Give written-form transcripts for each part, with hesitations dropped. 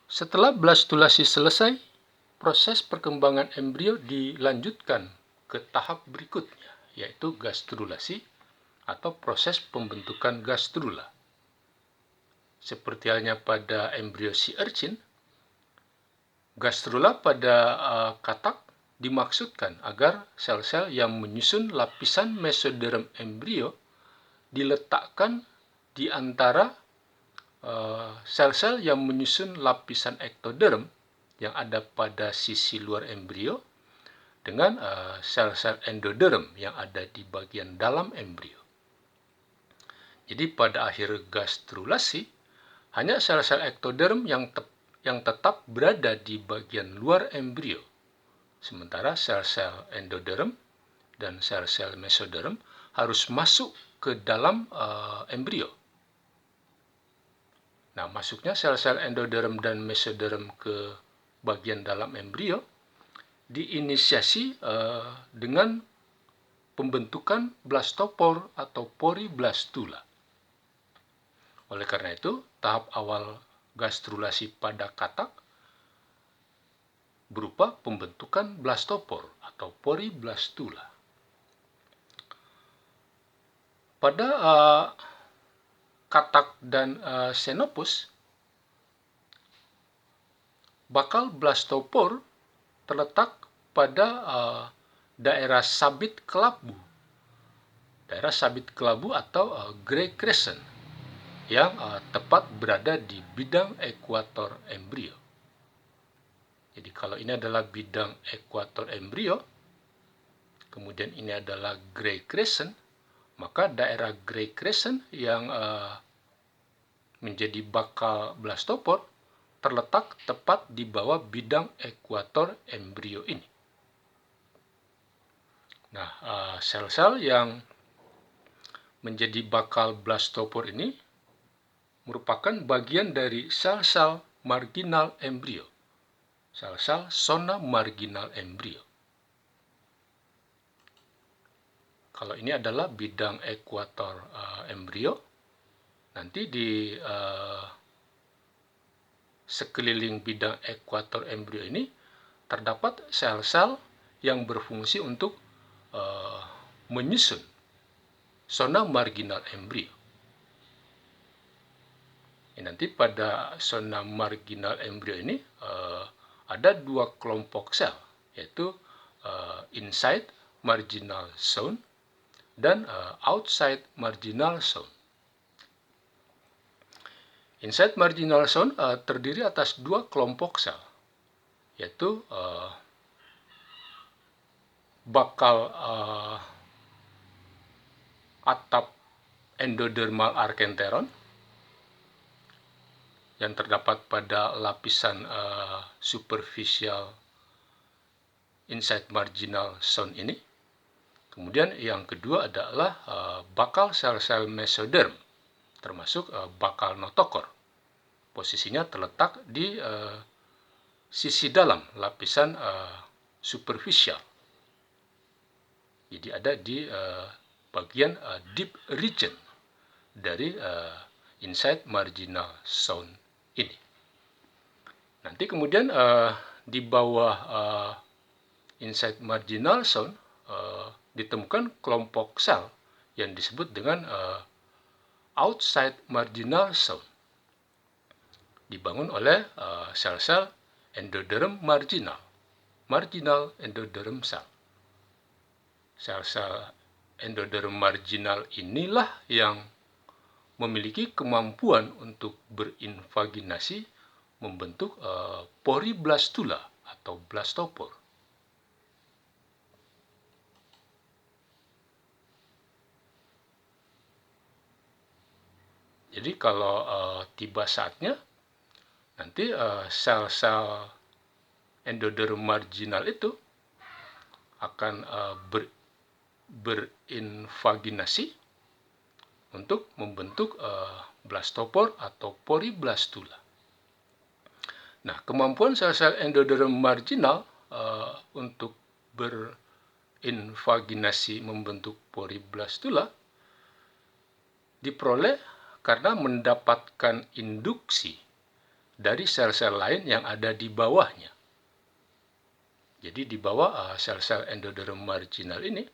Setelah blastulasi selesai, proses perkembangan embrio dilanjutkan ke tahap berikutnya, yaitu gastrulasi atau proses pembentukan gastrula. Seperti halnya pada embrio sea urchin, gastrula pada katak dimaksudkan agar sel-sel yang menyusun lapisan mesoderm embrio diletakkan di antara sel-sel yang menyusun lapisan ektoderm yang ada pada sisi luar embrio dengan sel-sel endoderm yang ada di bagian dalam embrio. Jadi pada akhir gastrulasi, hanya sel-sel ektoderm yang tetap berada di bagian luar embrio, sementara sel-sel endoderm dan sel-sel mesoderm harus masuk ke dalam embrio. Nah, masuknya sel-sel endoderm dan mesoderm ke bagian dalam embrio diinisiasi dengan pembentukan blastopor atau poriblastula. Oleh karena itu, tahap awal gastrulasi pada katak berupa pembentukan blastopor atau poriblastula. Pada katak dan xenopus, bakal blastopor terletak pada daerah sabit kelabu. Daerah sabit kelabu atau gray crescent yang tepat berada di bidang ekuator embrio. Jadi kalau ini adalah bidang ekuator embrio, kemudian ini adalah gray crescent, maka daerah gray crescent yang menjadi bakal blastopor terletak tepat di bawah bidang ekuator embrio ini. Nah, sel-sel yang menjadi bakal blastopor ini merupakan bagian dari sel-sel marginal embrio, sel-sel zona marginal embrio. Kalau ini adalah bidang ekuator embrio, nanti di sekeliling bidang ekuator embrio ini terdapat sel-sel yang berfungsi untuk menyusun zona marginal embrio. Nanti pada zona marginal embrio ini ada dua kelompok sel, yaitu inside marginal zone dan outside marginal zone. Inside marginal zone terdiri atas dua kelompok sel, yaitu bakal atap endodermal arkenteron yang terdapat pada lapisan superficial inside marginal zone ini. Kemudian yang kedua adalah bakal sel-sel mesoderm, termasuk bakal notokor. Posisinya terletak di sisi dalam lapisan superficial. Jadi ada di bagian deep region dari inside marginal zone ini. Nanti kemudian di bawah inside marginal zone ditemukan kelompok sel yang disebut dengan outside marginal zone, dibangun oleh sel-sel endoderm marginal endoderm cell. Sel-sel endoderm marginal inilah yang memiliki kemampuan untuk berinvaginasi membentuk poriblastula atau blastopor. Jadi kalau tiba saatnya, nanti sel-sel endoderm marginal itu akan berinvaginasi untuk membentuk blastopor atau poriblastula. Nah, kemampuan sel-sel endoderm marginal untuk berinvaginasi membentuk poriblastula diperoleh karena mendapatkan induksi dari sel-sel lain yang ada di bawahnya. Jadi di bawah sel-sel endoderm marginal ini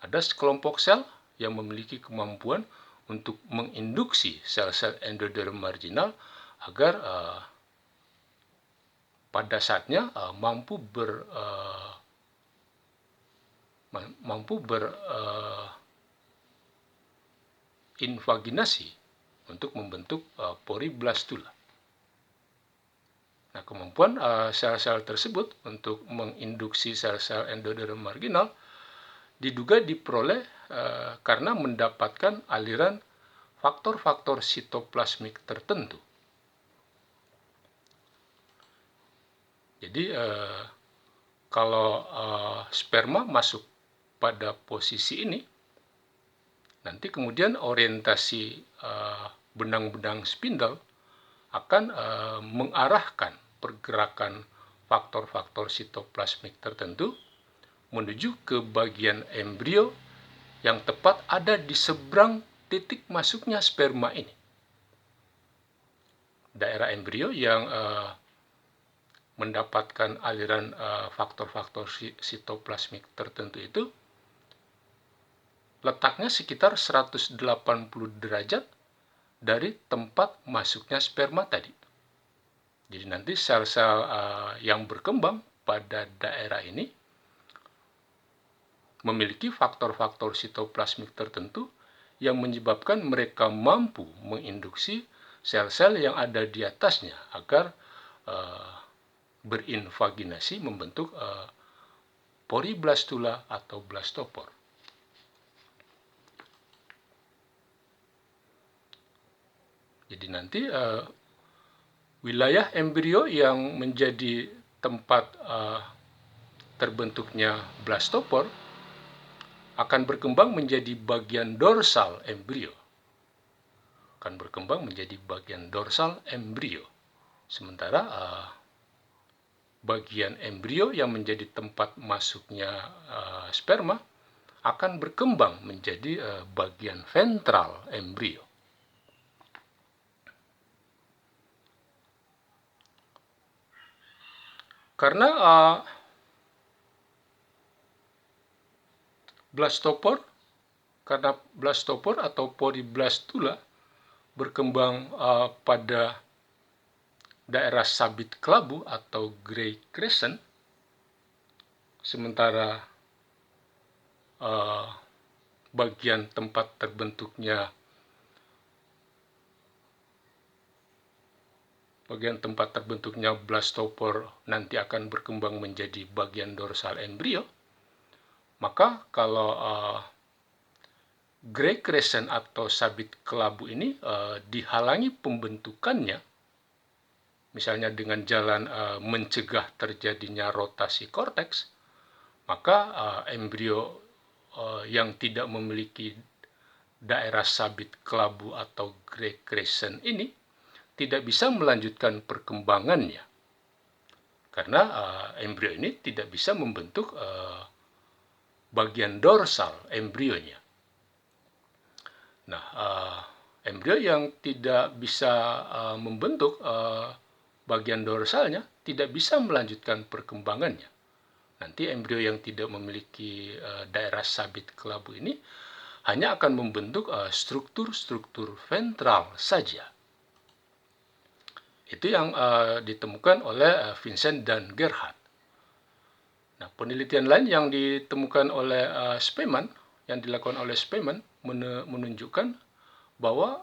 ada sekelompok sel yang memiliki kemampuan untuk menginduksi sel-sel endoderm marginal agar pada saatnya mampu berinvaginasi untuk membentuk poriblastula. Nah, kemampuan sel-sel tersebut untuk menginduksi sel-sel endoderm marginal diduga diperoleh karena mendapatkan aliran faktor-faktor sitoplasmik tertentu. Jadi kalau sperma masuk pada posisi ini, nanti kemudian orientasi benang-benang spindle akan mengarahkan pergerakan faktor-faktor sitoplasmik tertentu menuju ke bagian embrio yang tepat ada di seberang titik masuknya sperma ini. Daerah embrio yang mendapatkan aliran faktor-faktor sitoplasmik tertentu itu letaknya sekitar 180 derajat dari tempat masuknya sperma tadi. Jadi nanti sel-sel yang berkembang pada daerah ini memiliki faktor-faktor sitoplasmik tertentu yang menyebabkan mereka mampu menginduksi sel-sel yang ada di atasnya agar berinvaginasi membentuk poriblastula atau blastopor. Jadi nanti wilayah embrio yang menjadi tempat terbentuknya blastopor akan berkembang menjadi bagian dorsal embrio. Sementara bagian embrio yang menjadi tempat masuknya sperma akan berkembang menjadi bagian ventral embrio. Karena blastopor atau poriblastula berkembang pada daerah sabit kelabu atau gray crescent, sementara bagian tempat terbentuknya blastopor nanti akan berkembang menjadi bagian dorsal embrio. Maka kalau gray crescent atau sabit kelabu ini dihalangi pembentukannya, misalnya dengan jalan mencegah terjadinya rotasi korteks, maka embrio yang tidak memiliki daerah sabit kelabu atau gray crescent ini tidak bisa melanjutkan perkembangannya, karena embrio ini tidak bisa membentuk bagian dorsal embrionya. Nah, embrio yang tidak bisa membentuk bagian dorsalnya tidak bisa melanjutkan perkembangannya. Nanti embrio yang tidak memiliki daerah sabit kelabu ini hanya akan membentuk struktur-struktur ventral saja. Itu yang ditemukan oleh Vincent dan Gerhardt. Nah, penelitian lain yang ditemukan oleh dilakukan oleh Spemann menunjukkan bahwa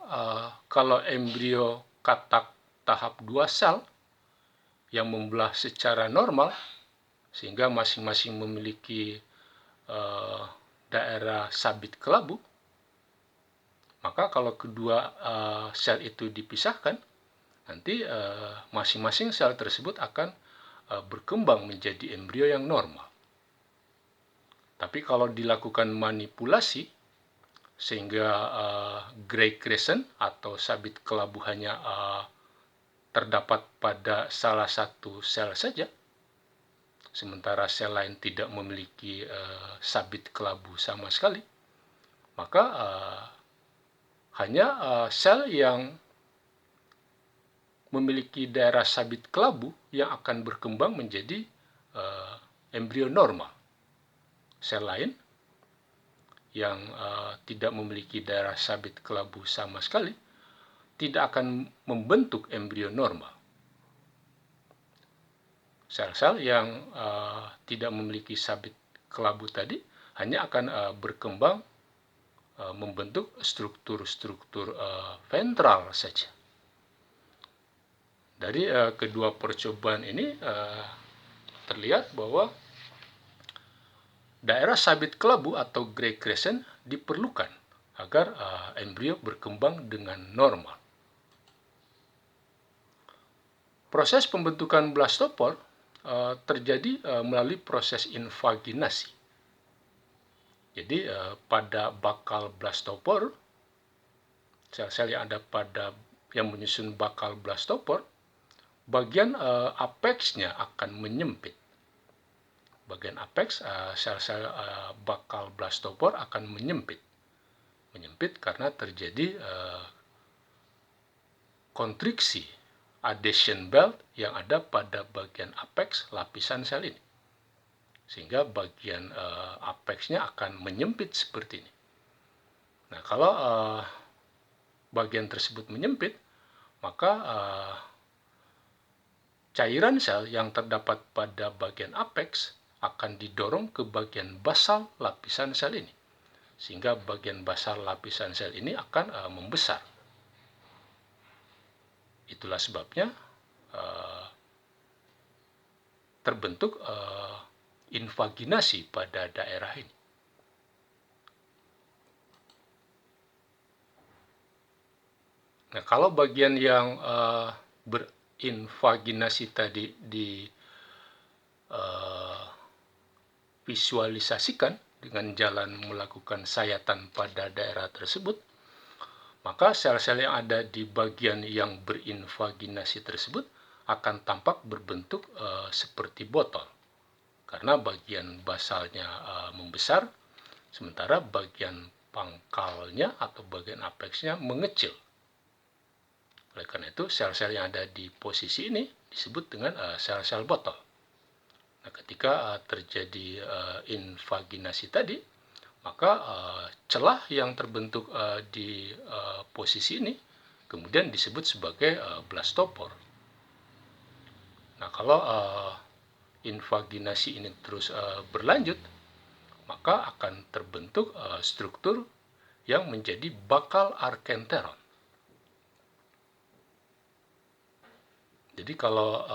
kalau embrio katak tahap 2 sel yang membelah secara normal sehingga masing-masing memiliki daerah sabit kelabu, maka kalau kedua sel itu dipisahkan, nanti masing-masing sel tersebut akan berkembang menjadi embrio yang normal. Tapi kalau dilakukan manipulasi sehingga gray crescent atau sabit kelabu hanya terdapat pada salah satu sel saja, sementara sel lain tidak memiliki sabit kelabu sama sekali, maka hanya sel yang memiliki daerah sabit kelabu yang akan berkembang menjadi embrio normal. Sel lain yang tidak memiliki daerah sabit kelabu sama sekali tidak akan membentuk embrio normal. Sel-sel yang tidak memiliki sabit kelabu tadi hanya akan berkembang membentuk struktur-struktur ventral saja. Dari kedua percobaan ini terlihat bahwa daerah sabit kelabu atau Gray crescent diperlukan agar embrio berkembang dengan normal. Proses pembentukan blastopor terjadi melalui proses invaginasi. Jadi pada bakal blastopor, sel-sel yang ada yang menyusun bakal blastopor, bagian apexnya akan menyempit. Bagian apex sel-sel bakal blastopor akan menyempit. Menyempit karena terjadi kontriksi adhesion belt yang ada pada bagian apex lapisan sel ini. Sehingga bagian apexnya akan menyempit seperti ini. Nah, kalau bagian tersebut menyempit, maka cairan sel yang terdapat pada bagian apex akan didorong ke bagian basal lapisan sel ini. Sehingga bagian basal lapisan sel ini akan membesar. Itulah sebabnya terbentuk invaginasi pada daerah ini. Nah, kalau bagian yang berinvaginasi tadi visualisasikan dengan jalan melakukan sayatan pada daerah tersebut, maka sel-sel yang ada di bagian yang berinvaginasi tersebut akan tampak berbentuk seperti botol. Karena bagian basalnya membesar, sementara bagian pangkalnya atau bagian apexnya mengecil. Oleh karena itu, sel-sel yang ada di posisi ini disebut dengan sel-sel botol. Nah, ketika terjadi invaginasi tadi, maka celah yang terbentuk di posisi ini kemudian disebut sebagai blastopor. Nah, kalau invaginasi ini terus berlanjut, maka akan terbentuk struktur yang menjadi bakal arkenteron. Jadi kalau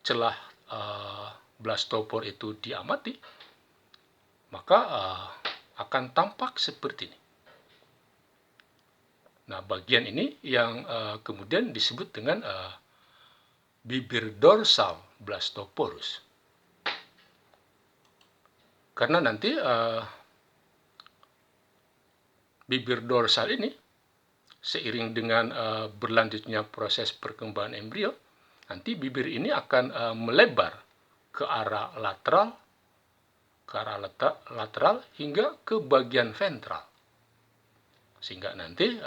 celah blastopor itu diamati, maka akan tampak seperti ini. Nah, bagian ini yang kemudian disebut dengan bibir dorsal blastoporus. Karena nanti bibir dorsal ini seiring dengan berlanjutnya proses perkembangan embrio, nanti bibir ini akan melebar ke arah lateral hingga ke bagian ventral. Sehingga nanti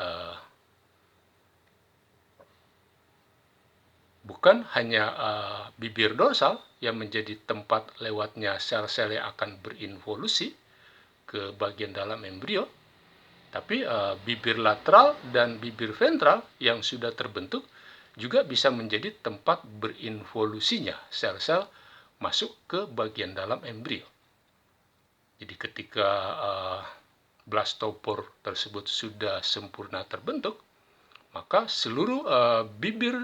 bukan hanya bibir dorsal yang menjadi tempat lewatnya sel-sel yang akan berinvolusi ke bagian dalam embrio, tapi bibir lateral dan bibir ventral yang sudah terbentuk juga bisa menjadi tempat berinvolusinya sel-sel masuk ke bagian dalam embrio. Jadi ketika blastopor tersebut sudah sempurna terbentuk, maka seluruh bibir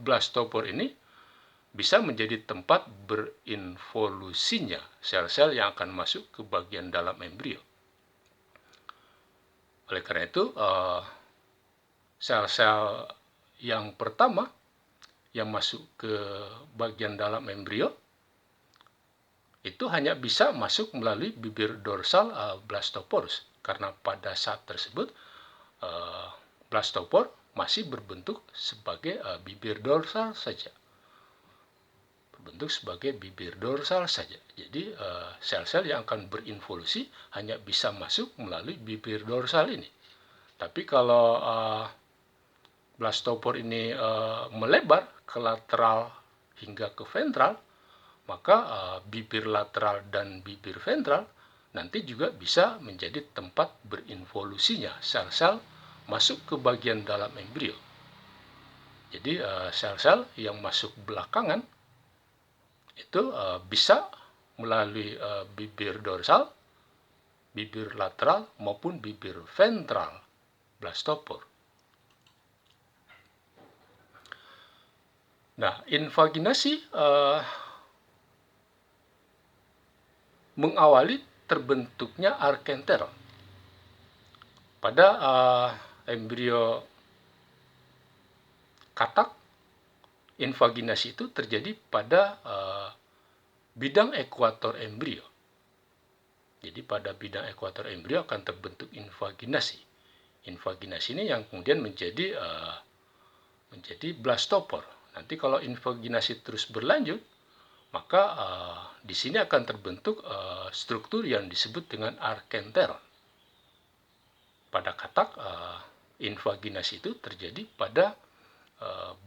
blastopor ini bisa menjadi tempat berinvolusinya sel-sel yang akan masuk ke bagian dalam embrio. Oleh karena itu, sel-sel yang pertama yang masuk ke bagian dalam embrio itu hanya bisa masuk melalui bibir dorsal blastoporus, karena pada saat tersebut blastopor masih berbentuk sebagai bibir dorsal saja. Berbentuk sebagai bibir dorsal saja. Jadi sel-sel yang akan berinvolusi hanya bisa masuk melalui bibir dorsal ini. Tapi kalau blastopore ini melebar ke lateral hingga ke ventral, maka bibir lateral dan bibir ventral nanti juga bisa menjadi tempat berinvolusinya sel-sel masuk ke bagian dalam embrio. Jadi sel-sel yang masuk belakangan itu bisa melalui bibir dorsal, bibir lateral maupun bibir ventral blastopore. Nah, invaginasi mengawali terbentuknya arkenteron. Pada embrio katak, invaginasi itu terjadi pada bidang ekuator embrio. Jadi pada bidang ekuator embrio akan terbentuk invaginasi. Invaginasi ini yang kemudian menjadi blastopore. Nanti kalau invaginasi terus berlanjut, maka di sini akan terbentuk struktur yang disebut dengan arkenteron. Pada katak, invaginasi itu terjadi pada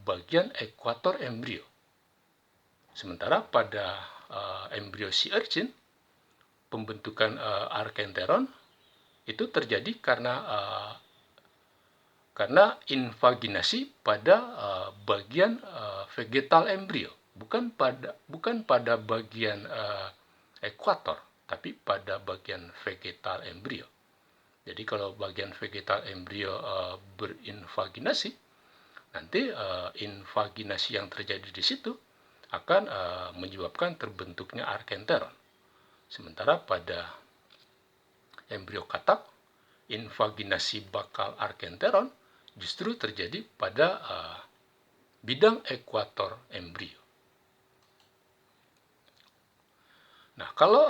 bagian ekuator embrio. Sementara pada embrio sea urchin, pembentukan arkenteron itu terjadi karena invaginasi pada bagian vegetal embrio, bukan pada bagian ekuator, tapi pada bagian vegetal embrio. Jadi kalau bagian vegetal embrio berinvaginasi, nanti invaginasi yang terjadi di situ akan menyebabkan terbentuknya arkenteron. Sementara pada embrio katak, invaginasi bakal arkenteron justru terjadi pada bidang ekuator embrio. Nah, kalau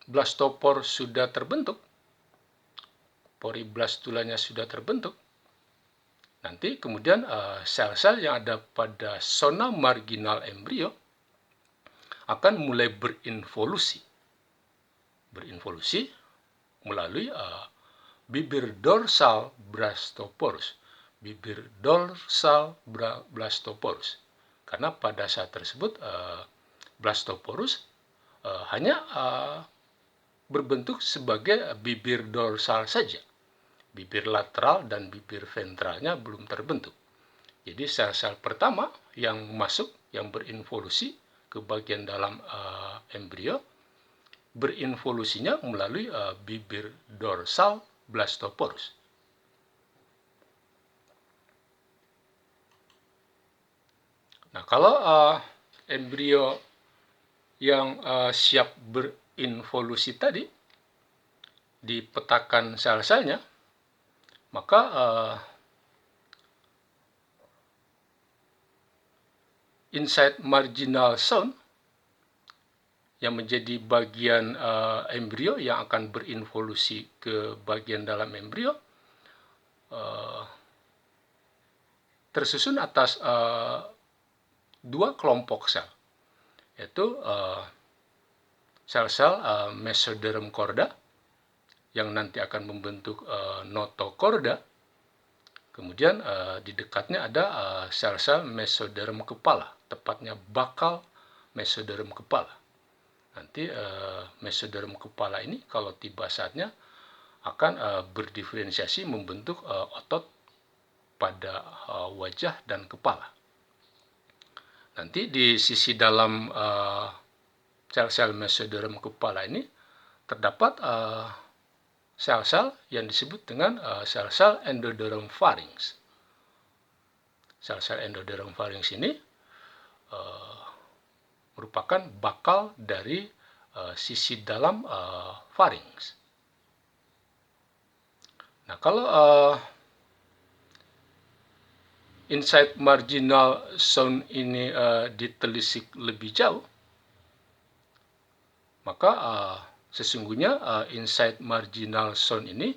blastopore sudah terbentuk, pori blastulanya sudah terbentuk, nanti kemudian sel-sel yang ada pada zona marginal embrio akan mulai berinvolusi melalui bibir dorsal blastoporus, karena pada saat tersebut blastoporus hanya berbentuk sebagai bibir dorsal saja. Bibir lateral dan bibir ventralnya belum terbentuk. Jadi sel-sel pertama yang masuk, yang berinvolusi ke bagian dalam embrio, berinvolusinya melalui bibir dorsal blastoporus. Nah, kalau embrio yang siap berinvolusi tadi dipetakan sel-selnya, maka inside marginal zone yang menjadi bagian embrio yang akan berinvolusi ke bagian dalam embrio tersusun atas dua kelompok sel, yaitu sel-sel mesoderm chorda yang nanti akan membentuk notochorda. Kemudian di dekatnya ada sel-sel mesoderm kepala, tepatnya bakal mesoderm kepala. Nanti mesoderm kepala ini kalau tiba saatnya akan berdiferensiasi membentuk otot pada wajah dan kepala. Nanti di sisi dalam sel-sel mesoderm kepala ini terdapat sel-sel yang disebut dengan sel-sel endoderm pharynx. Sel-sel endoderm pharynx ini merupakan bakal dari sisi dalam pharynx. Nah, kalau inside marginal zone ini ditelisik lebih jauh, maka sesungguhnya inside marginal zone ini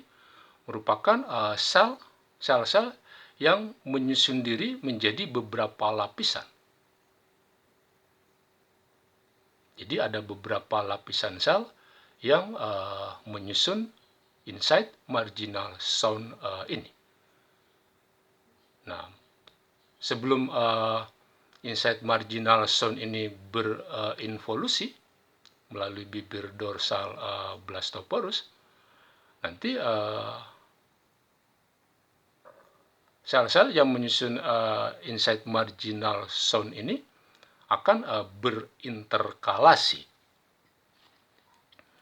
merupakan sel-sel yang menyusun diri menjadi beberapa lapisan. Jadi ada beberapa lapisan sel yang menyusun inside marginal zone ini. sebelum inside marginal zone ini berinvolusi melalui bibir dorsal blastoporus, nanti sel-sel yang menyusun inside marginal zone ini akan berinterkalasi.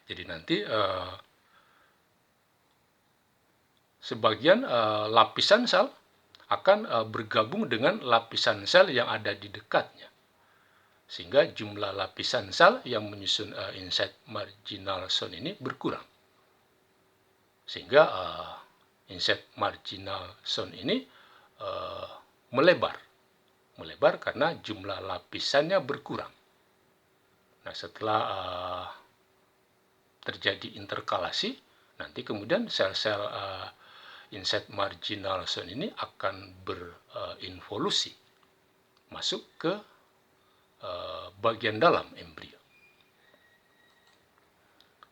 Jadi nanti sebagian lapisan sel akan bergabung dengan lapisan sel yang ada di dekatnya. Sehingga jumlah lapisan sel yang menyusun inside marginal zone ini berkurang. Sehingga inside marginal zone ini melebar karena jumlah lapisannya berkurang. Nah, setelah terjadi interkalasi, nanti kemudian sel-sel inside marginal zone ini akan berinvolusi masuk ke bagian dalam embrio.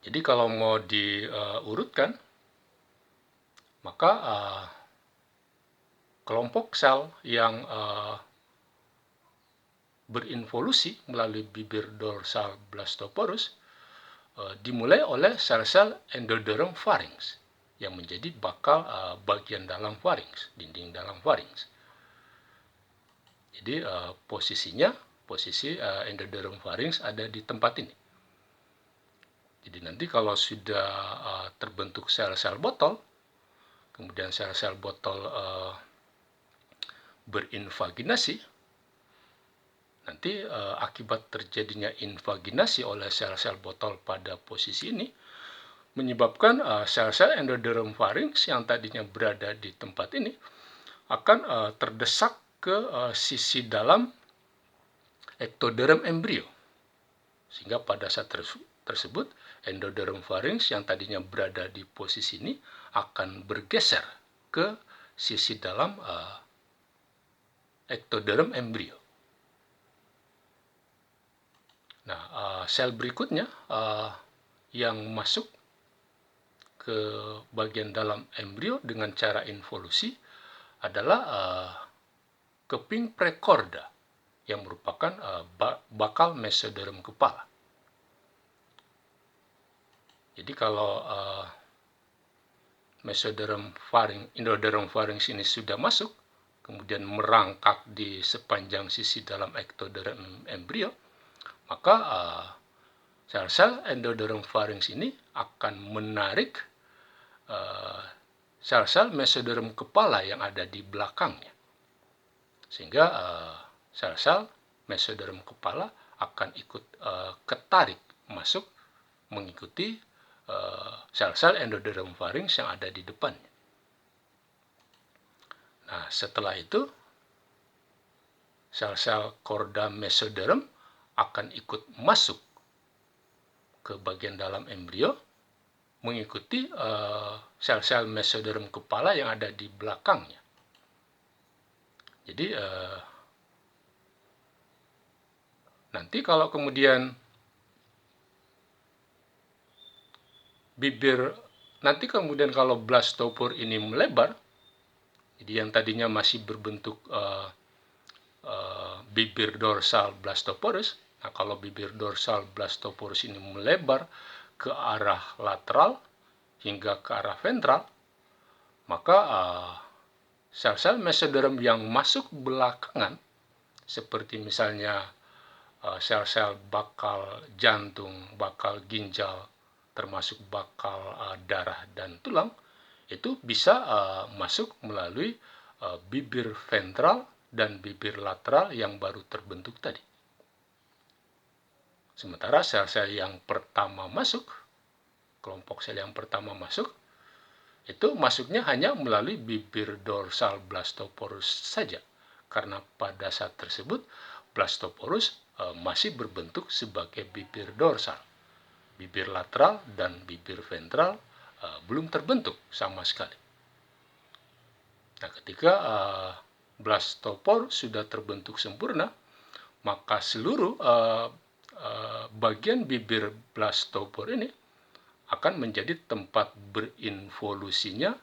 Jadi kalau mau diurutkan, maka kelompok sel yang berinvolusi melalui bibir dorsal blastoporus dimulai oleh sel-sel endoderm pharynx yang menjadi bakal bagian dalam pharynx, dinding dalam pharynx. Jadi posisi endoderm pharynx ada di tempat ini. Jadi nanti kalau sudah terbentuk sel-sel botol, kemudian sel-sel botol berinvaginasi, nanti akibat terjadinya invaginasi oleh sel-sel botol pada posisi ini menyebabkan sel-sel endoderm pharynx yang tadinya berada di tempat ini akan terdesak ke sisi dalam ektoderm embrio. Sehingga pada saat tersebut endoderm pharynx yang tadinya berada di posisi ini akan bergeser ke sisi dalam ektoderm embrio. Nah, sel berikutnya yang masuk ke bagian dalam embrio dengan cara involusi adalah keping prekorda yang merupakan bakal mesoderm kepala. Jadi kalau endoderm pharynx ini sudah masuk, kemudian merangkak di sepanjang sisi dalam ektoderm embrio, maka sel-sel endoderm pharynx ini akan menarik sel-sel mesoderm kepala yang ada di belakangnya. Sehingga sel-sel mesoderm kepala akan ikut ketarik masuk mengikuti sel-sel endoderm pharynx yang ada di depannya. Nah, setelah itu sel-sel korda mesoderm akan ikut masuk ke bagian dalam embrio mengikuti sel-sel mesoderm kepala yang ada di belakangnya. Jadi nanti kalau kemudian kalau blastopore ini melebar, jadi yang tadinya masih berbentuk bibir dorsal blastoporus, nah kalau bibir dorsal blastoporus ini melebar ke arah lateral hingga ke arah ventral, maka sel-sel mesoderm yang masuk belakangan, seperti misalnya sel-sel bakal jantung, bakal ginjal, termasuk bakal darah dan tulang, itu bisa masuk melalui bibir ventral dan bibir lateral yang baru terbentuk tadi. Sementara sel-sel yang pertama masuk, kelompok sel yang pertama masuk, itu masuknya hanya melalui bibir dorsal blastoporus saja. Karena pada saat tersebut blastoporus masih berbentuk sebagai bibir dorsal. Bibir lateral dan bibir ventral belum terbentuk sama sekali. Nah, ketika blastopore sudah terbentuk sempurna, maka seluruh bagian bibir blastopore ini akan menjadi tempat berinvolusinya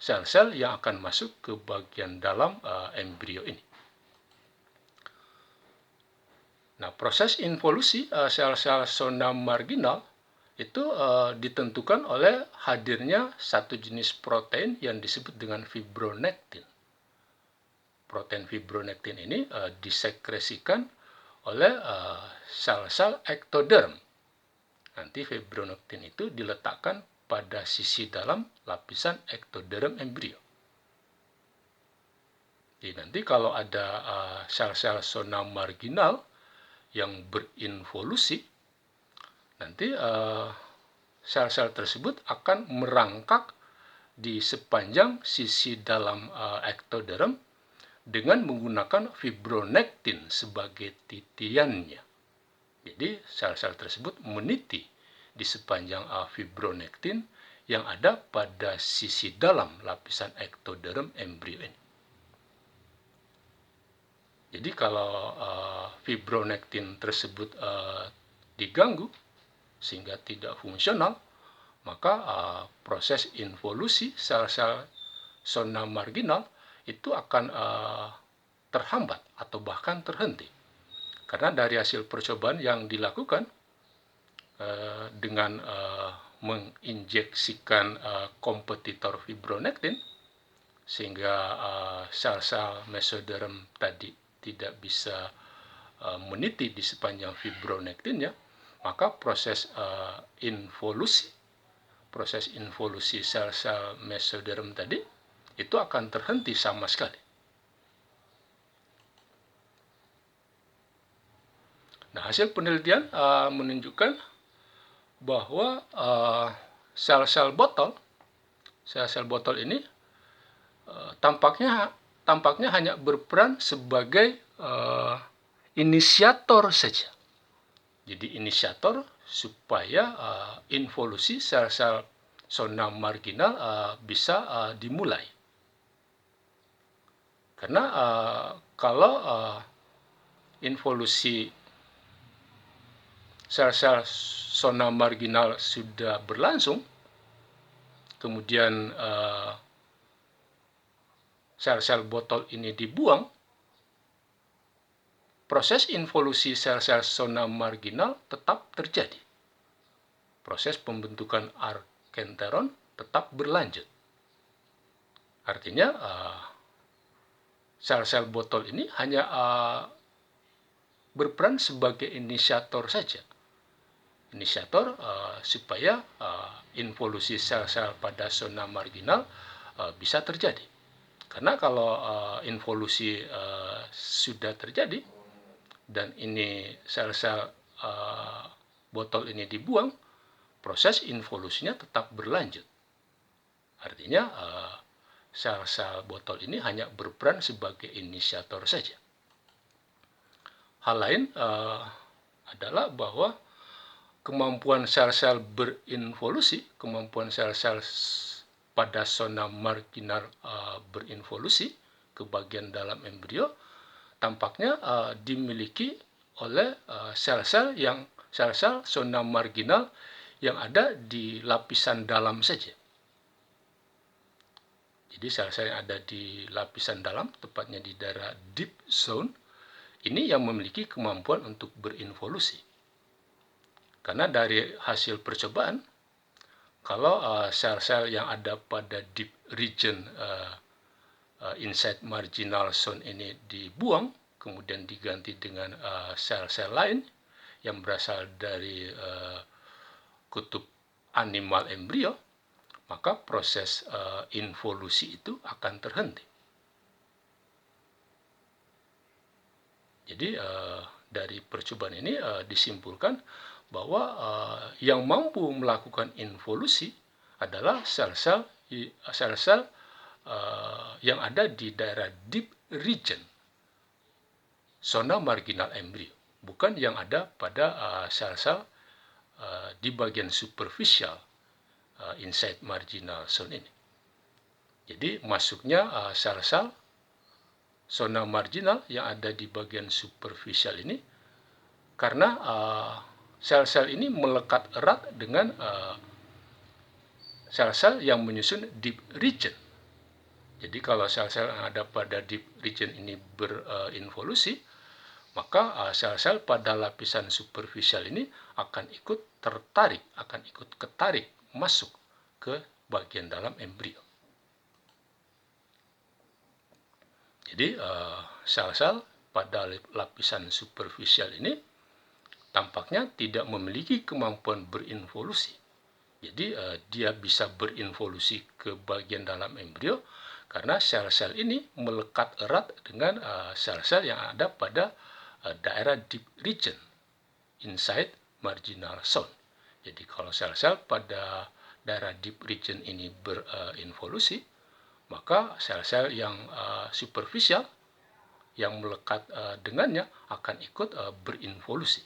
sel-sel yang akan masuk ke bagian dalam embrio ini. Nah, proses involusi sel-sel zona marginal itu ditentukan oleh hadirnya satu jenis protein yang disebut dengan fibronektin. Protein fibronektin ini disekresikan oleh sel-sel ektoderm. Nanti fibronektin itu diletakkan pada sisi dalam lapisan ektoderm embrio. Jadi nanti kalau ada sel-sel zona marginal yang berinvolusi, nanti sel-sel tersebut akan merangkak di sepanjang sisi dalam ektoderm dengan menggunakan fibronektin sebagai titiannya. Jadi sel-sel tersebut meniti di sepanjang fibronektin yang ada pada sisi dalam lapisan ektoderm embrio ini. Jadi kalau fibronektin tersebut diganggu sehingga tidak fungsional, maka proses involusi sel-sel zona marginal itu akan terhambat atau bahkan terhenti. Karena dari hasil percobaan yang dilakukan dengan menginjeksikan kompetitor fibronektin, sehingga sel-sel mesoderm tadi tidak bisa meniti di sepanjang fibronektinnya, maka proses involusi sel-sel mesoderm tadi itu akan terhenti sama sekali. Nah, hasil penelitian menunjukkan bahwa sel-sel botol ini tampaknya hanya berperan sebagai inisiator saja. Jadi inisiator supaya involusi sel-sel zona marginal bisa dimulai. Karena kalau involusi sel-sel zona marginal sudah berlangsung, kemudian sel-sel botol ini dibuang, proses involusi sel-sel zona marginal tetap terjadi. Proses pembentukan arkenteron tetap berlanjut. Artinya sel-sel botol ini hanya berperan sebagai inisiator saja. Inisiator supaya involusi sel-sel pada zona marginal bisa terjadi. Karena kalau involusi sudah terjadi dan ini sel-sel botol ini dibuang, proses involusinya tetap berlanjut. Artinya sel-sel botol ini hanya berperan sebagai inisiator saja. Hal lain adalah bahwa kemampuan sel-sel berinvolusi, kemampuan sel-sel pada zona marginal berinvolusi ke bagian dalam embrio, tampaknya dimiliki oleh sel-sel zona marginal yang ada di lapisan dalam saja. Jadi sel-sel yang ada di lapisan dalam, tepatnya di daerah deep zone, ini yang memiliki kemampuan untuk berinvolusi. Karena dari hasil percobaan, kalau sel-sel yang ada pada deep region inside marginal zone ini dibuang, kemudian diganti dengan sel-sel lain yang berasal dari kutub animal embrio, maka proses involusi itu akan terhenti. Jadi dari percobaan ini disimpulkan bahwa yang mampu melakukan involusi adalah sel-sel yang ada di daerah deep region zona marginal embrio, bukan yang ada pada sel-sel di bagian superficial inside marginal zone ini. Jadi masuknya sel-sel zona marginal yang ada di bagian superficial ini karena sel-sel ini melekat erat dengan sel-sel yang menyusun deep region. Jadi kalau sel-sel yang ada pada deep region ini berinvolusi, maka sel-sel pada lapisan superficial ini akan ikut tertarik, akan ikut ketarik masuk ke bagian dalam embrio. Jadi sel-sel pada lapisan superficial ini tampaknya tidak memiliki kemampuan berinvolusi. Jadi dia bisa berinvolusi ke bagian dalam embrio karena sel-sel ini melekat erat dengan sel-sel yang ada pada daerah deep region inside marginal zone. Jadi kalau sel-sel pada daerah deep region ini berinvolusi, maka sel-sel yang superficial yang melekat dengannya akan ikut berinvolusi.